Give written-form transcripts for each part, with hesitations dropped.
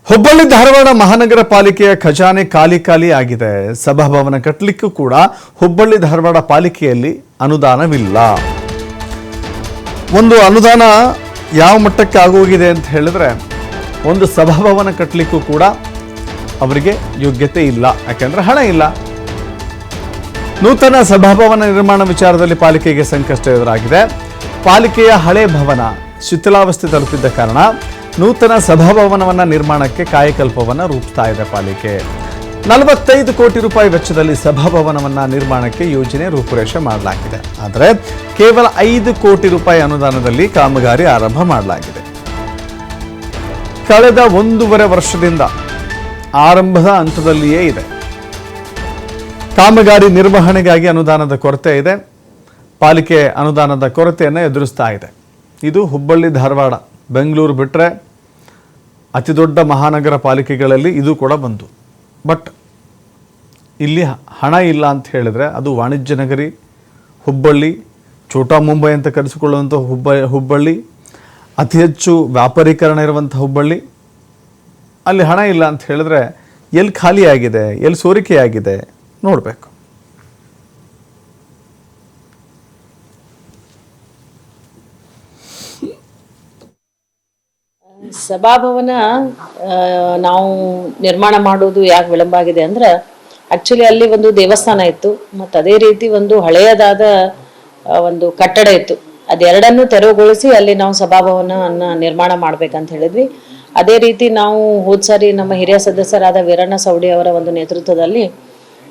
ಹುಬ್ಬಳ್ಳಿ ಧಾರವಾಡ ಮಹಾನಗರ ಪಾಲಿಕೆಯ ಖಜಾನೆ ಖಾಲಿ ಆಗಿದೆ. ಸಭಾಭವನ ಕಟ್ಟಲಿಕ್ಕೂ ಕೂಡ ಹುಬ್ಬಳ್ಳಿ ಧಾರವಾಡ ಪಾಲಿಕೆಯಲ್ಲಿ ಅನುದಾನವಿಲ್ಲ. ಒಂದು ಅನುದಾನ ಯಾವ ಮಟ್ಟಕ್ಕೆ ಆಗೋಗಿದೆ ಅಂತ ಹೇಳಿದ್ರೆ, ಒಂದು ಸಭಾಭವನ ಕಟ್ಟಲಿಕ್ಕೂ ಕೂಡ ಅವರಿಗೆ ಯೋಗ್ಯತೆ ಇಲ್ಲ, ಯಾಕಂದ್ರೆ ಹಣ ಇಲ್ಲ. ನೂತನ ಸಭಾಭವನ ನಿರ್ಮಾಣ ವಿಚಾರದಲ್ಲಿ ಪಾಲಿಕೆಗೆ ಸಂಕಷ್ಟ ಎದುರಾಗಿದೆ. ಪಾಲಿಕೆಯ ಹಳೆ ಭವನ ಶಿಥಿಲಾವಸ್ಥೆ ತಲುಪಿದ್ದ ಕಾರಣ ನೂತನ ಸಭಾಭವನವನ್ನು ನಿರ್ಮಾಣಕ್ಕೆ ಕಾಯಕಲ್ಪವನ್ನು ರೂಪಿಸ್ತಾ ಇದೆ ಪಾಲಿಕೆ. 45 ಕೋಟಿ ರೂಪಾಯಿ ವೆಚ್ಚದಲ್ಲಿ ಸಭಾಭವನವನ್ನು ನಿರ್ಮಾಣಕ್ಕೆ ಯೋಜನೆ ರೂಪುರೇಷೆ ಮಾಡಲಾಗಿದೆ. ಆದರೆ ಕೇವಲ 5 ಕೋಟಿ ರೂಪಾಯಿ ಅನುದಾನದಲ್ಲಿ ಕಾಮಗಾರಿ ಆರಂಭ ಮಾಡಲಾಗಿದೆ. ಕಳೆದ 1.5 ವರ್ಷದಿಂದ ಆರಂಭದ ಹಂತದಲ್ಲಿಯೇ ಇದೆ. ಕಾಮಗಾರಿ ನಿರ್ವಹಣೆಗಾಗಿ ಅನುದಾನದ ಕೊರತೆ ಇದೆ. ಪಾಲಿಕೆ ಅನುದಾನದ ಕೊರತೆಯನ್ನು ಎದುರಿಸ್ತಾ ಇದೆ. ಇದು ಹುಬ್ಬಳ್ಳಿ ಧಾರವಾಡ ಬೆಂಗಳೂರು ಬಿಟ್ಟರೆ ಅತಿ ದೊಡ್ಡ ಮಹಾನಗರ ಪಾಲಿಕೆಗಳಲ್ಲಿ ಇದು ಕೂಡ ಬಂತು. ಬಟ್ ಇಲ್ಲಿ ಹಣ ಇಲ್ಲ ಅಂತ ಹೇಳಿದ್ರೆ, ಅದು ವಾಣಿಜ್ಯ ನಗರಿ ಹುಬ್ಬಳ್ಳಿ, ಛೋಟಾ ಮುಂಬೈ ಅಂತ ಕರೆಸಿಕೊಳ್ಳುವಂಥ ಹುಬ್ಬಳ್ಳಿ, ಅತಿ ಹೆಚ್ಚು ವ್ಯಾಪಾರೀಕರಣ ಇರುವಂಥ ಹುಬ್ಬಳ್ಳಿ, ಅಲ್ಲಿ ಹಣ ಇಲ್ಲ ಅಂತ ಹೇಳಿದ್ರೆ ಎಲ್ಲಿ ಖಾಲಿ ಆಗಿದೆ, ಎಲ್ಲಿ ಸೋರಿಕೆ ಆಗಿದೆ ನೋಡಬೇಕು. ಸಭಾಭವನ ನಾವು ನಿರ್ಮಾಣ ಮಾಡೋದು ಯಾಕೆ ವಿಳಂಬ ಆಗಿದೆ ಅಂದ್ರೆ, ಆಕ್ಚುಲಿ ಅಲ್ಲಿ ಒಂದು ದೇವಸ್ಥಾನ ಇತ್ತು ಮತ್ತು ಅದೇ ರೀತಿ ಒಂದು ಹಳೆಯದಾದ ಒಂದು ಕಟ್ಟಡ ಇತ್ತು. ಅದೆರಡನ್ನು ತೆರವುಗೊಳಿಸಿ ಅಲ್ಲಿ ನಾವು ಸಭಾಭವನವನ್ನು ನಿರ್ಮಾಣ ಮಾಡ್ಬೇಕಂತ ಹೇಳಿದ್ವಿ. ಅದೇ ರೀತಿ ನಾವು ಹೋದ್ಸಾರಿ ನಮ್ಮ ಹಿರಿಯ ಸದಸ್ಯರಾದ ವೀರಣ್ಣ ಸವಡಿ ಅವರ ಒಂದು ನೇತೃತ್ವದಲ್ಲಿ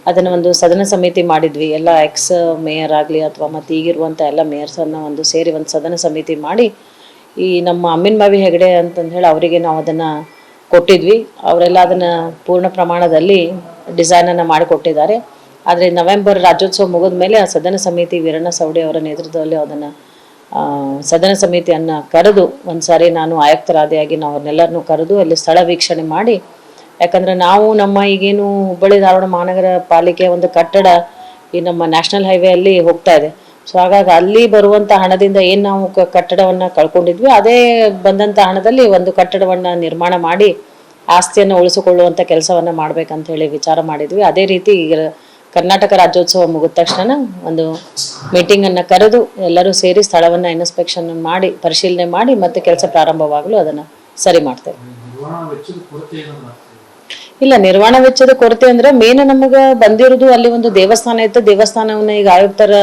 ಅದನ್ನು ಒಂದು ಸದನ ಸಮಿತಿ ಮಾಡಿದ್ವಿ. ಎಲ್ಲ ಎಕ್ಸ್ ಮೇಯರ್ ಆಗಲಿ ಅಥವಾ ಮತ್ತು ಈಗಿರುವಂಥ ಎಲ್ಲ ಮೇಯರ್ಸನ್ನು ಒಂದು ಸೇರಿ ಒಂದು ಸದನ ಸಮಿತಿ ಮಾಡಿ, ಈ ನಮ್ಮ ಅಮ್ಮಿನ ಬಾವಿ ಹೆಗಡೆ ಅಂತಂದು ಹೇಳಿ ಅವರಿಗೆ ನಾವು ಅದನ್ನು ಕೊಟ್ಟಿದ್ವಿ. ಅವರೆಲ್ಲ ಅದನ್ನು ಪೂರ್ಣ ಪ್ರಮಾಣದಲ್ಲಿ ಡಿಸೈನನ್ನು ಮಾಡಿಕೊಟ್ಟಿದ್ದಾರೆ. ಆದರೆ ನವೆಂಬರ್ ರಾಜ್ಯೋತ್ಸವ ಮುಗಿದ ಮೇಲೆ ಆ ಸದನ ಸಮಿತಿ ವೀರಣ್ಣ ಸವಡಿ ಅವರ ನೇತೃತ್ವದಲ್ಲಿ ಅದನ್ನು ಸದನ ಸಮಿತಿಯನ್ನು ಕರೆದು ಒಂದು ಸಾರಿ ನಾನು ಆಯುಕ್ತರಾದಿಯಾಗಿ ನಾವು ಅವ್ರನ್ನೆಲ್ಲರನ್ನೂ ಕರೆದು ಅಲ್ಲಿ ಸ್ಥಳ ವೀಕ್ಷಣೆ ಮಾಡಿ, ಯಾಕಂದರೆ ನಾವು ನಮ್ಮ ಈಗೇನು ಹುಬ್ಬಳ್ಳಿ ಧಾರವಾಡ ಮಹಾನಗರ ಪಾಲಿಕೆಯ ಒಂದು ಕಟ್ಟಡ ಈ ನಮ್ಮ ನ್ಯಾಷನಲ್ ಹೈವೇ ಅಲ್ಲಿ ಹೋಗ್ತಾ ಇದೆ. ಸೊ ಹಾಗಾಗಿ ಅಲ್ಲಿ ಬರುವಂಥ ಹಣದಿಂದ ಏನು ನಾವು ಕಟ್ಟಡವನ್ನು ಕಳ್ಕೊಂಡಿದ್ವಿ, ಅದೇ ಬಂದಂಥ ಹಣದಲ್ಲಿ ಒಂದು ಕಟ್ಟಡವನ್ನು ನಿರ್ಮಾಣ ಮಾಡಿ ಆಸ್ತಿಯನ್ನು ಉಳಿಸಿಕೊಳ್ಳುವಂಥ ಕೆಲಸವನ್ನು ಮಾಡ್ಬೇಕಂತ ಹೇಳಿ ವಿಚಾರ ಮಾಡಿದ್ವಿ. ಅದೇ ರೀತಿ ಈಗ ಕರ್ನಾಟಕ ರಾಜ್ಯೋತ್ಸವ ಮುಗಿದ ತಕ್ಷಣ ಒಂದು ಮೀಟಿಂಗನ್ನು ಕರೆದು ಎಲ್ಲರೂ ಸೇರಿ ಸ್ಥಳವನ್ನು ಇನ್ಸ್ಪೆಕ್ಷನ್ ಮಾಡಿ ಪರಿಶೀಲನೆ ಮಾಡಿ ಮತ್ತೆ ಕೆಲಸ ಪ್ರಾರಂಭವಾಗಲು ಅದನ್ನು ಸರಿ ಮಾಡ್ತೇವೆ. ಇಲ್ಲ, ನಿರ್ವಹಣಾ ವೆಚ್ಚದ ಕೊರತೆ ಅಂದ್ರೆ ಮೇನ್ ನಮಗೆ ಬಂದಿರೋದು ಅಲ್ಲಿ ಒಂದು ದೇವಸ್ಥಾನ ಇತ್ತು. ದೇವಸ್ಥಾನವನ್ನು ಈಗ ಆಯುಕ್ತರ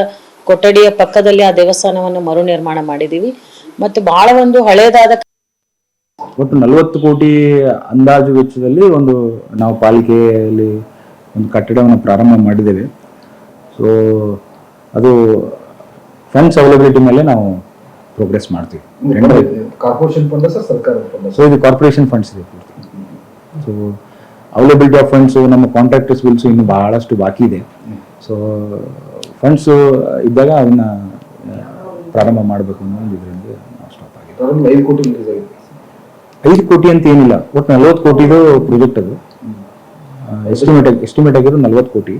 ಕೊಠಡಿಯ ಪಕ್ಕದಲ್ಲಿ ಆ ದೇವಸ್ಥಾನವನ್ನು ಮರು ನಿರ್ಮಾಣ ಮಾಡಿದೀವಿ. ಮತ್ತು ಬಹಳ ಒಂದು ಹಳೇದಾದ ಒಟ್ಟು 40 ಕೋಟಿ ಅಂದಾಜು ವೆಚ್ಚದಲ್ಲಿ ಒಂದು ನಾವು ಪಾಲಿಕೆಯಲ್ಲಿ ಒಂದು ಕಟ್ಟಡವನ್ನು ಪ್ರಾರಂಭ ಮಾಡಿದ್ದೇವೆ. ಸೊ ಅದು ಫಂಡ್ಸ್ ಅವೈಲಬಿಲಿಟಿ ಮೇಲೆ ನಾವು ಪ್ರೋಗ್ರೆಸ್ ಮಾಡ್ತೀವಿ. ಕಾರ್ಪೊರೇಷನ್ ಫಂಡ್ ಸರ್, ಸರ್ಕಾರದ ಫಂಡ್? ಸೊ ಇದು ಕಾರ್ಪೊರೇಷನ್ ಫಂಡ್ಸ್ ಇದೆ. ಸೊ ಅವೈಲಬಿಲಿಟಿ ಆಫ್ ಫಂಡ್ಸ್, ನಮ್ಮ ಕಾಂಟ್ರಾಕ್ಟರ್ಸ್ ಬಿಲ್ಸು ಇನ್ನು ಬಹಳಷ್ಟು ಬಾಕಿ ಇದೆ. ಸೊ ಫಂಡ್ಸ್ ಇದ್ದಾಗ ಅದನ್ನ ಪ್ರಾರಂಭ ಮಾಡಬೇಕು ಅನ್ನೋ ಒಂದು ಇದರಿಂದ ನಾವು ಸ್ಟಾಪ್ ಆಗಿದೆ. 5 ಕೋಟಿ 5 ಕೋಟಿ ಅಂತ ಏನಿಲ್ಲ, ಒಟ್ಟು 40 ಕೋಟಿದು ಪ್ರಾಜೆಕ್ಟ್ ಅದು. ಎಸ್ಟಿಮೇಟ್ ಆಗಿರೋ 40 ಕೋಟಿ.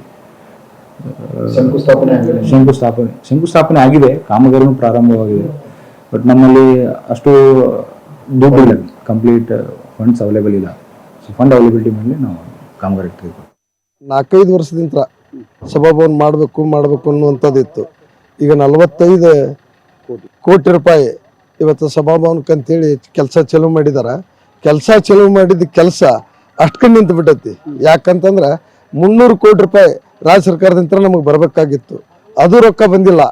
ಶಂಕುಸ್ಥಾಪನೆ ಆಗಿದೆ, ಕಾಮಗಾರಿನೂ ಪ್ರಾರಂಭವಾಗಿದೆ. ಬಟ್ ನಮ್ಮಲ್ಲಿ ಅಷ್ಟು ದುಡ್ಡಿಲ್ಲ, ಕಂಪ್ಲೀಟ್ ಫಂಡ್ಸ್ ಅವೈಲೇಬಲ್ ಇಲ್ಲ. ಸೊ ಫಂಡ್ ಅವೈಲಬಿಲಿಟಿ ಮೇಲೆ ನಾವು ಕಾಮಗಾರಿ ತೆಗೆದುಕೊಂಡು 4-5 ವರ್ಷದಿಂದ ಸಭಾಭವನ ಮಾಡಬೇಕು ಅನ್ನುವಂಥದ್ದಿತ್ತು. ಈಗ 45 ಕೋಟಿ ರೂಪಾಯಿ ಇವತ್ತು ಸಭಾಭವನಕ್ಕಂತೇಳಿ ಕೆಲಸ ಚಾಲೂ ಮಾಡಿದಾರೆ. ಚಾಲೂ ಮಾಡಿದ ಕೆಲಸ ಅಷ್ಟಕ್ಕೆ ನಿಂತು ಬಿಟ್ಟೈತಿ. ಯಾಕಂತಂದ್ರೆ 300 ಕೋಟಿ ರೂಪಾಯಿ ರಾಜ್ಯ ಸರ್ಕಾರದಿಂದ ನಮಗೆ ಬರಬೇಕಾಗಿತ್ತು, ಅದು ರೊಕ್ಕ ಬಂದಿಲ್ಲ.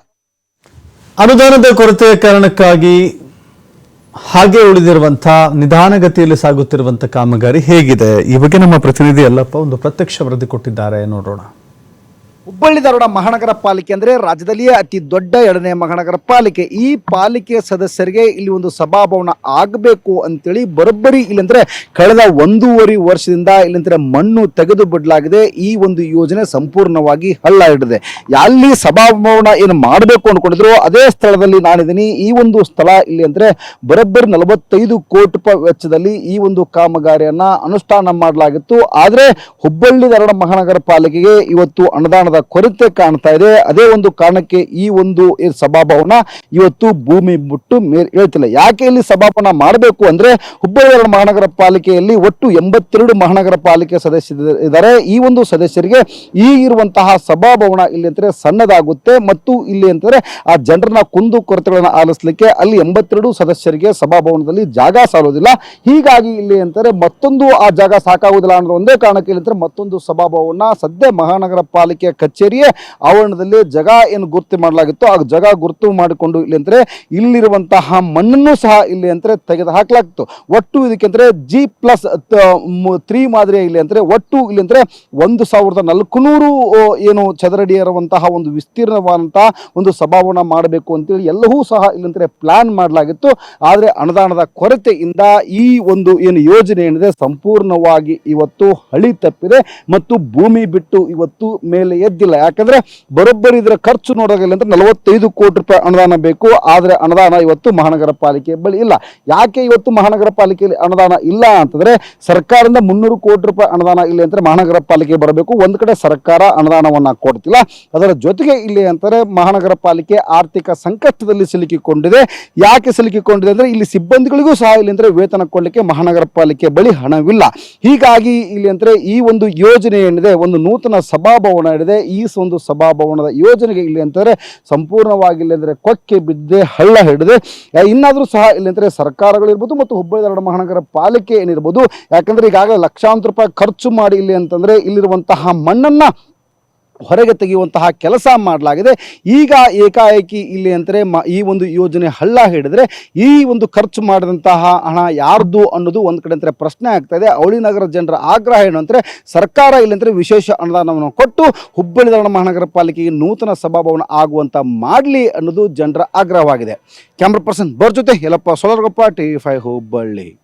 ಅನುದಾನದ ಕೊರತೆಯ ಕಾರಣಕ್ಕಾಗಿ ಹಾಗೆ ಉಳಿದಿರುವಂಥ ನಿಧಾನಗತಿಯಲ್ಲಿ ಸಾಗುತ್ತಿರುವಂಥ ಕಾಮಗಾರಿ ಹೇಗಿದೆ, ಈ ಬಗ್ಗೆ ನಮ್ಮ ಪ್ರತಿನಿಧಿ ಯಲ್ಲಪ್ಪ ಒಂದು ಪ್ರತ್ಯಕ್ಷ ವರದಿ ಕೊಟ್ಟಿದ್ದಾರೆ, ನೋಡೋಣ. ಹುಬ್ಬಳ್ಳಿ ಧಾರವಾಡ ಮಹಾನಗರ ಪಾಲಿಕೆ ಅಂದರೆ ರಾಜ್ಯದಲ್ಲಿಯೇ ಅತಿ ದೊಡ್ಡ 2ನೇ ಮಹಾನಗರ ಪಾಲಿಕೆ. ಈ ಪಾಲಿಕೆಯ ಸದಸ್ಯರಿಗೆ ಇಲ್ಲಿ ಒಂದು ಸಭಾಭವನ ಆಗಬೇಕು ಅಂತೇಳಿ ಬರೋಬ್ಬರಿ ಇಲ್ಲಂದ್ರೆ ಕಳೆದ 1.5 ವರ್ಷದಿಂದ ಇಲ್ಲಂದ್ರೆ ಮಣ್ಣು ತೆಗೆದು ಬಿಡಲಾಗಿದೆ. ಈ ಒಂದು ಯೋಜನೆ ಸಂಪೂರ್ಣವಾಗಿ ಹಳ್ಳ ಹಿಡಿದೆ. ಅಲ್ಲಿ ಸಭಾಭವನ ಏನು ಮಾಡಬೇಕು ಅಂದ್ಕೊಂಡಿದ್ರು ಅದೇ ಸ್ಥಳದಲ್ಲಿ ನಾನಿದ್ದೀನಿ. ಈ ಒಂದು ಸ್ಥಳ ಇಲ್ಲಿ ಅಂದರೆ ಬರೋಬ್ಬರಿ 45 ಕೋಟಿ ರೂಪಾಯಿ ವೆಚ್ಚದಲ್ಲಿ ಈ ಒಂದು ಕಾಮಗಾರಿಯನ್ನು ಅನುಷ್ಠಾನ ಮಾಡಲಾಗಿತ್ತು. ಆದರೆ ಹುಬ್ಬಳ್ಳಿ ಧಾರವಾಡ ಮಹಾನಗರ ಪಾಲಿಕೆಗೆ ಇವತ್ತು ಅನುದಾನ ಅನುದಾನದ ಕೊರತೆ ಕಾಣ್ತಾ ಇದೆ. ಅದೇ ಒಂದು ಕಾರಣಕ್ಕೆ ಈ ಒಂದು ಸಭಾಭವನ ಇವತ್ತು ಭೂಮಿ ಬಿಟ್ಟು ಮೇಲೆ ಹೇಳ್ತಿಲ್ಲ. ಯಾಕೆ ಇಲ್ಲಿ ಸಭಾಭವನ ಮಾಡಬೇಕು ಅಂದ್ರೆ ಹುಬ್ಬಳ್ಳಿ ಧಾರವಾಡ ಮಹಾನಗರ ಪಾಲಿಕೆಯಲ್ಲಿ ಒಟ್ಟು 82 ಮಹಾನಗರ ಪಾಲಿಕೆ ಸದಸ್ಯರು ಇದ್ದಾರೆ. ಈ ಒಂದು ಸದಸ್ಯರಿಗೆ ಈಗಿರುವಂತಹ ಸಭಾಭವನ ಇಲ್ಲಿ ಅಂತಂದ್ರೆ ಸಣ್ಣದಾಗುತ್ತೆ ಮತ್ತು ಇಲ್ಲಿ ಅಂತಂದ್ರೆ ಆ ಜನರನ್ನ ಕುಂದು ಕೊರತೆಗಳನ್ನ ಆಲಿಸಲಿಕ್ಕೆ ಅಲ್ಲಿ 82 ಸದಸ್ಯರಿಗೆ ಸಭಾಭವನದಲ್ಲಿ ಜಾಗ ಸಾಲೋದಿಲ್ಲ. ಹೀಗಾಗಿ ಇಲ್ಲಿ ಅಂತಾರೆ ಮತ್ತೊಂದು ಆ ಜಾಗ ಸಾಕಾಗುವುದಿಲ್ಲ ಅನ್ನೋ ಒಂದೇ ಕಾರಣಕ್ಕೆ ಇಲ್ಲಿ ಮತ್ತೊಂದು ಸಭಾಭವನ ಸದ್ಯ ಮಹಾನಗರ ಪಾಲಿಕೆಯ ಕಚೇರಿಯ ಆವರಣದಲ್ಲಿ ಜಾಗ ಏನು ಗುರುತು ಮಾಡಲಾಗಿತ್ತು ಆ ಜಾಗ ಗುರುತು ಮಾಡಿಕೊಂಡು ಇಲ್ಲಿ ಅಂದ್ರೆ ಇಲ್ಲಿರುವಂತಹ ಮಣ್ಣನ್ನು ಸಹ ಇಲ್ಲಿ ಅಂದ್ರೆ ತೆಗೆದು ಹಾಕಲಾಗಿತ್ತು. ಒಟ್ಟು ಇದಕ್ಕೆ ಅಂದ್ರೆ G+3 ಮಾದರಿಯ ಇಲ್ಲಿ ಅಂದ್ರೆ ಒಟ್ಟು ಇಲ್ಲಿ ಅಂದ್ರೆ 1400 ಏನು ಚದರಡಿ ಇರುವಂತಹ ಒಂದು ವಿಸ್ತೀರ್ಣವಾದಂತಹ ಒಂದು ಸಭಾಭವನ ಮಾಡಬೇಕು ಅಂತೇಳಿ ಎಲ್ಲವೂ ಸಹ ಇಲ್ಲಂದ್ರೆ ಪ್ಲಾನ್ ಮಾಡಲಾಗಿತ್ತು. ಆದರೆ ಅನುದಾನದ ಕೊರತೆಯಿಂದ ಈ ಒಂದು ಏನು ಯೋಜನೆ ಏನಿದೆ ಸಂಪೂರ್ಣವಾಗಿ ಇವತ್ತು ಹಳಿ ತಪ್ಪಿದೆ ಮತ್ತು ಭೂಮಿ ಬಿಟ್ಟು ಇವತ್ತು ಮೇಲೆ ಎದ್ದಿಲ್ಲ. ಯಾಕಂದ್ರೆ ಬರೋಬ್ಬರಿ ಇದರ ಖರ್ಚು ನೋಡೋದಿಲ್ಲ ಅಂದ್ರೆ 45 ಕೋಟಿ ರೂಪಾಯಿ ಅನುದಾನ ಬೇಕು. ಆದರೆ ಅನುದಾನ ಇವತ್ತು ಮಹಾನಗರ ಪಾಲಿಕೆ ಬಳಿ ಇಲ್ಲ. ಯಾಕೆ ಇವತ್ತು ಮಹಾನಗರ ಪಾಲಿಕೆಯಲ್ಲಿ ಅನುದಾನ ಇಲ್ಲ ಅಂತಂದ್ರೆ ಸರ್ಕಾರದಿಂದ 300 ಕೋಟಿ ರೂಪಾಯಿ ಅನುದಾನ ಇಲ್ಲಿ ಅಂದ್ರೆ ಮಹಾನಗರ ಪಾಲಿಕೆ ಬರಬೇಕು. ಒಂದು ಕಡೆ ಸರ್ಕಾರ ಅನುದಾನವನ್ನ ಕೊಡ್ತಿಲ್ಲ, ಅದರ ಜೊತೆಗೆ ಇಲ್ಲಿ ಅಂತಾರೆ ಮಹಾನಗರ ಪಾಲಿಕೆ ಆರ್ಥಿಕ ಸಂಕಷ್ಟದಲ್ಲಿ ಸಿಲುಕಿಕೊಂಡಿದೆ. ಯಾಕೆ ಸಿಲುಕಿಕೊಂಡಿದೆ ಅಂದ್ರೆ ಇಲ್ಲಿ ಸಿಬ್ಬಂದಿಗಳಿಗೂ ಸಹ ಇಲ್ಲಿ ಅಂದ್ರೆ ವೇತನ ಕೊಡಲಿಕ್ಕೆ ಮಹಾನಗರ ಪಾಲಿಕೆ ಬಳಿ ಹಣವಿಲ್ಲ. ಹೀಗಾಗಿ ಇಲ್ಲಿ ಅಂದ್ರೆ ಈ ಒಂದು ಯೋಜನೆ ಏನಿದೆ ಒಂದು ನೂತನ ಸಭಾಭವನ ಇದೆ. ಈ ಒಂದು ಸಭಾಭವನದ ಯೋಜನೆಗೆ ಇಲ್ಲಿ ಅಂತಾರೆ ಸಂಪೂರ್ಣವಾಗಿ ಇಲ್ಲಿ ಅಂದ್ರೆ ಕೊಕ್ಕೆ ಬಿದ್ದೆ ಹಳ್ಳ ಹಿಡಿದೆ. ಇನ್ನಾದ್ರೂ ಸಹ ಇಲ್ಲಿ ಅಂದ್ರೆ ಸರ್ಕಾರಗಳಿರ್ಬೋದು ಮತ್ತು ಹುಬ್ಬಳ್ಳಿ ಧಾರವಾಡ ಮಹಾನಗರ ಪಾಲಿಕೆ ಏನಿರ್ಬೋದು, ಯಾಕಂದ್ರೆ ಈಗಾಗಲೇ ಲಕ್ಷಾಂತರ ರೂಪಾಯಿ ಖರ್ಚು ಮಾಡಿ ಇಲ್ಲಿ ಅಂತಂದ್ರೆ ಇಲ್ಲಿರುವಂತಹ ಮಣ್ಣನ್ನ ಹೊರಗೆ ತೆಗೆಯುವಂತಹ ಕೆಲಸ ಮಾಡಲಾಗಿದೆ. ಈಗ ಏಕಾಏಕಿ ಇಲ್ಲಿ ಅಂತಾರೆ ಈ ಒಂದು ಯೋಜನೆ ಹಳ್ಳ ಹಿಡಿದ್ರೆ ಈ ಒಂದು ಖರ್ಚು ಮಾಡಿದಂತಹ ಹಣ ಯಾರ್ದು ಅನ್ನೋದು ಒಂದು ಕಡೆ ಅಂತಾರೆ ಪ್ರಶ್ನೆ ಆಗ್ತಾ ಇದೆ. ಅವಳಿ ನಗರ ಜನರ ಆಗ್ರಹ ಏನು ಅಂದರೆ ಸರ್ಕಾರ ಇಲ್ಲಿ ಅಂದ್ರೆ ವಿಶೇಷ ಅನುದಾನವನ್ನು ಕೊಟ್ಟು ಹುಬ್ಬಳ್ಳಿ ಧಾರವಾಡ ಮಹಾನಗರ ಪಾಲಿಕೆಗೆ ನೂತನ ಸಭಾಭವನ ಆಗುವಂತ ಮಾಡಲಿ ಅನ್ನೋದು ಜನರ ಆಗ್ರಹವಾಗಿದೆ. ಕ್ಯಾಮ್ರಾ ಪರ್ಸನ್ ಬೋರ್ ಜೊತೆ ಯಲ್ಲಪ್ಪ ಸೋಲರ್ಗೊಪ್ಪ, TV5 ಹುಬ್ಬಳ್ಳಿ.